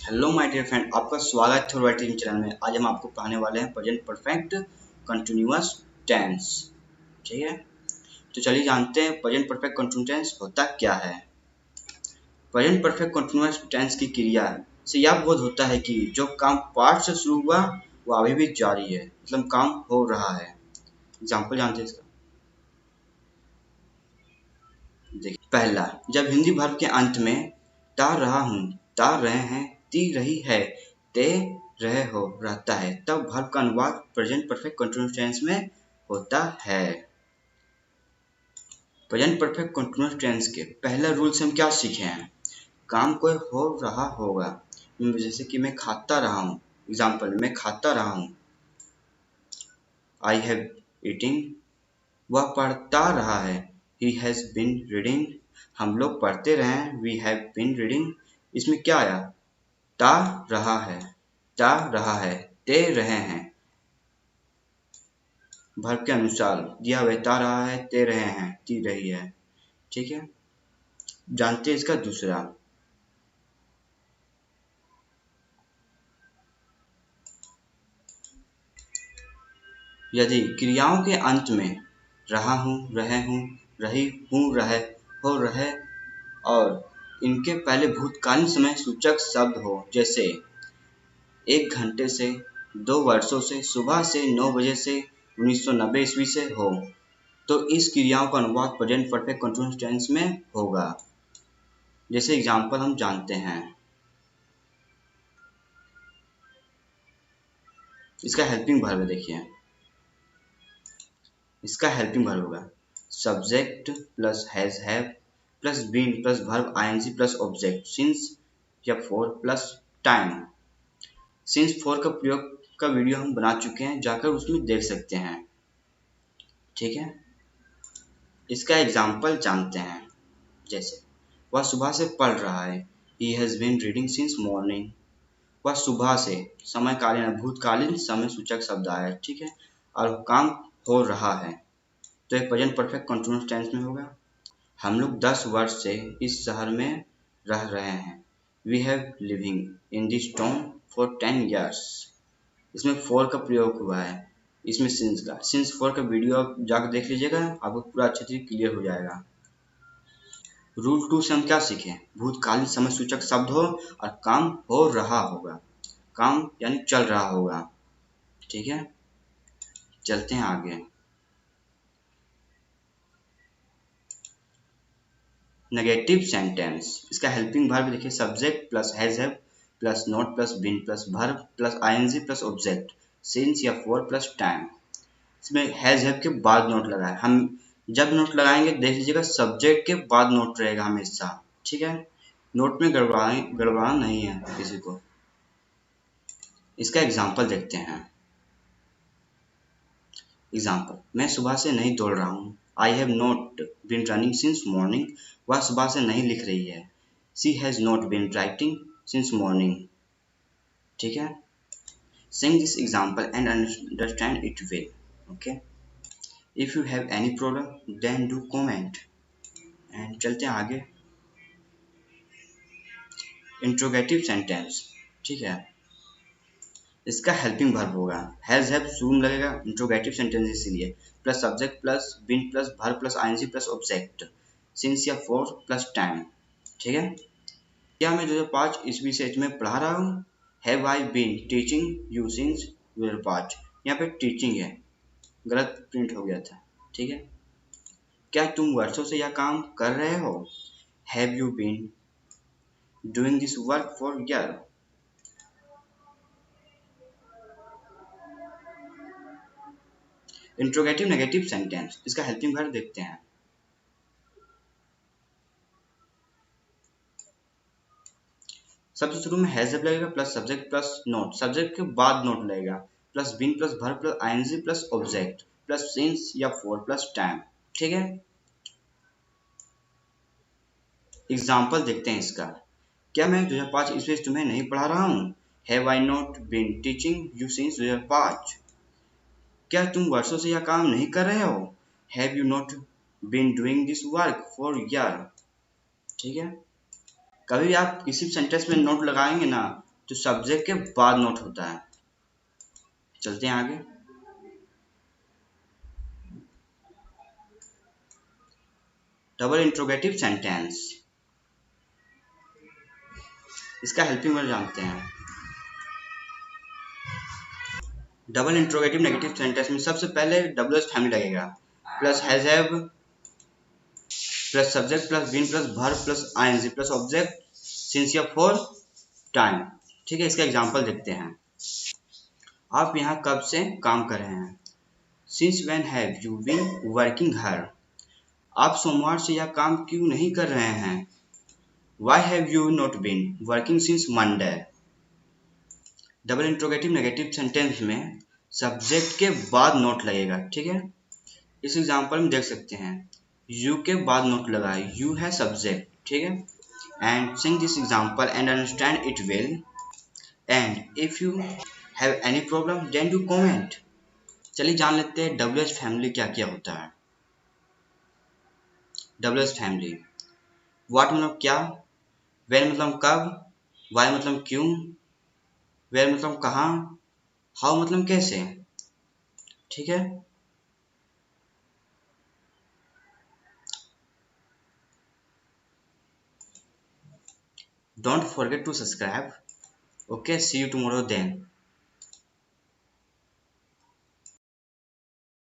Hello my dear friend, आपका स्वागत है थोड़ा टीम चैनल में। आज हम आपको पढ़ाने वाले हैं प्रेजेंट परफेक्ट कंटिन्यूअस टेंस। ठीक है, तो चलिए जानते हैं प्रेजेंट परफेक्ट कंटिन्यूअस टेंस होता क्या है। प्रेजेंट परफेक्ट कंटिन्यूअस टेंस की क्रिया से यह बोध होता है कि जो काम पार्ट से शुरू हुआ वो अभी भी जारी है, मतलब काम हो रहा है। एग्जाम्पल जानते हैं इसका। देखिए, पहला, जब हिंदी वर्ब के अंत में तार रहा हूँ, तार रहे हैं, ती रही है, ते रहे हो रहता है, तब वर्ब का अनुवाद प्रेजेंट परफेक्ट कंटीन्यूअस टेंस में होता है। प्रेजेंट परफेक्ट कंटीन्यूअस टेंस के पहला रूल से हम क्या सीखे हैं? काम कोई हो रहा होगा, जैसे कि मैं खाता रहा हूँ। एग्जाम्पल, मैं खाता रहा हूँ, आई हैव ईटिंग। वह पढ़ता रहा है, ही हैज बीन रीडिंग। हम लोग पढ़ते रहे हैं, वी हैव बीन रीडिंग। इसमें क्या आया? ता रहा है, ता रहा है, ते रहे हैं। वर्ब के अनुसार दिया हुआ ता रहा है, ते रहे हैं, ती रही है। ठीक है, जानते हैं इसका दूसरा। यदि क्रियाओं के अंत में रहा हूँ, रहे हूँ, रही हूँ, रहे हो, रहे और इनके पहले भूतकालीन समय सूचक शब्द हो, जैसे 1 घंटे से, 2 वर्षों से, सुबह से, 9 बजे से, 1990 ईस्वी से हो, तो इस क्रियाओं का अनुवाद प्रेजेंट परफेक्ट कंटीन्यूअस टेंस में होगा। जैसे एग्जाम्पल हम जानते हैं, इसका हेल्पिंग वर्ब देखिए। इसका हेल्पिंग वर्ब होगा subject plus has have plus been plus verb ING plus object since या for plus time. Since for का प्रयोग का वीडियो हम बना चुके हैं, जाकर उसमें देख सकते हैं। ठीक है, इसका एग्जाम्पल जानते हैं। जैसे, वह सुबह से पढ़ रहा है, he has been reading since morning. वह सुबह से, समयकालीन भूतकालीन समय सूचक शब्द आया। ठीक है, और काम हो रहा है, तो एक प्रेजेंट परफेक्ट कंटीन्यूअस टेंस में होगा। हम लोग 10 वर्ष से इस शहर में रह रहे हैं, we have living in this town for 10 years। इसमें फॉर का प्रयोग हुआ है, इसमें सिंस का। सिंस फॉर का वीडियो आप जाकर देख लीजिएगा, आपको पूरा अच्छे से क्लियर हो जाएगा। रूल 2 से हम क्या सीखे? भूतकालीन समय सूचक शब्द हो और काम हो रहा होगा, काम यानी चल रहा होगा। ठीक है, चलते हैं आगे। नेगेटिव सेंटेंस, इसका हेल्पिंग वर्ब देखिए subject plus has have plus not plus been plus verb plus ING plus object since या फॉर प्लस टाइम। इसमें हैज हैव के बाद नोट लगा है। हम जब नोट लगाएंगे देख लीजिएगा, सब्जेक्ट के बाद नोट रहेगा हमेशा। ठीक है, नोट में गड़बड़ाना नहीं है किसी को। इसका एग्जाम्पल देखते हैं। एग्जाम्पल, मैं सुबह से नहीं दौड़ रहा हूँ, I have not been running since morning. वह सुबह से नहीं लिख रही है, she has not been writing since morning. ठीक है, sing this example and understand it well. Okay, if you have any problem then do comment। and चलते हैं आगे। इंट्रोगेटिव सेंटेंस, ठीक है, इसका हेल्पिंग वर्ब होगा हैज हैव शुरू में लगेगा, इंट्रोगेटिव सेंटेंस इसीलिए, plus subject plus been plus verb plus ING plus object since या फॉर प्लस टाइम। ठीक है, क्या मैं 2005 ईस्वी से तुम्हें पढ़ा रहा हूँ? Have I been teaching you since 2005। यहाँ पे टीचिंग है, गलत प्रिंट हो गया था। ठीक है, क्या तुम वर्षों से यह काम कर रहे हो? Have you been doing this work for year. Interrogative negative sentence, इसका हेल्पिंग वर्ब देखते हैं। सबसे शुरू में हैज हैव लगेगा plus subject plus not, subject के बाद नोट लगेगा, plus been plus verb plus ING plus object plus since या फॉर प्लस टाइम। ठीक है, एग्जाम्पल देखते हैं इसका। क्या मैं 2005 ईस्वी से तुम्हें नहीं पढ़ा रहा हूँ? Have I not been teaching you since 2005। क्या तुम वर्षों से यह काम नहीं कर रहे हो? Have you not been doing this work for year. ठीक है, कभी भी आप किसी भी सेंटेंस में नोट लगाएंगे ना, तो सब्जेक्ट के बाद नोट होता है। चलते हैं आगे। डबल इंट्रोगेटिव सेंटेंस, इसका हेल्पिंग वर्ब जानते हैं। डबल इंट्रोगेटिव नेगेटिव सेंटेंस में सबसे पहले डब्ल्यूएस फैमिली लगेगा, plus has have plus subject plus been plus verb plus ING plus object since या फॉर टाइम। ठीक है, इसका एग्जांपल देखते हैं। आप यहाँ कब से काम कर रहे हैं? Since when have you been working here? आप सोमवार से यह काम क्यों नहीं कर रहे हैं? Why have you not been working since Monday? Double interrogative negative sentence में सब्जेक्ट के बाद नोट लगेगा। ठीक है, इस एग्जांपल में देख सकते हैं, यू के बाद नोट लगा है, यू है सब्जेक्ट। ठीक है, and sing this example and understand it well and if you have any problem then you comment. चलिए जान लेते हैं डब्ल्यूएच फैमिली क्या क्या होता है। डब्ल्यूएच फैमिली, व्हाट मतलब क्या, व्हेन मतलब कब, व्हाई मतलब क्यों, वेयर मतलब कहाँ, हाउ मतलब कैसे। ठीक है, don't forget to subscribe. Okay, see you tomorrow then.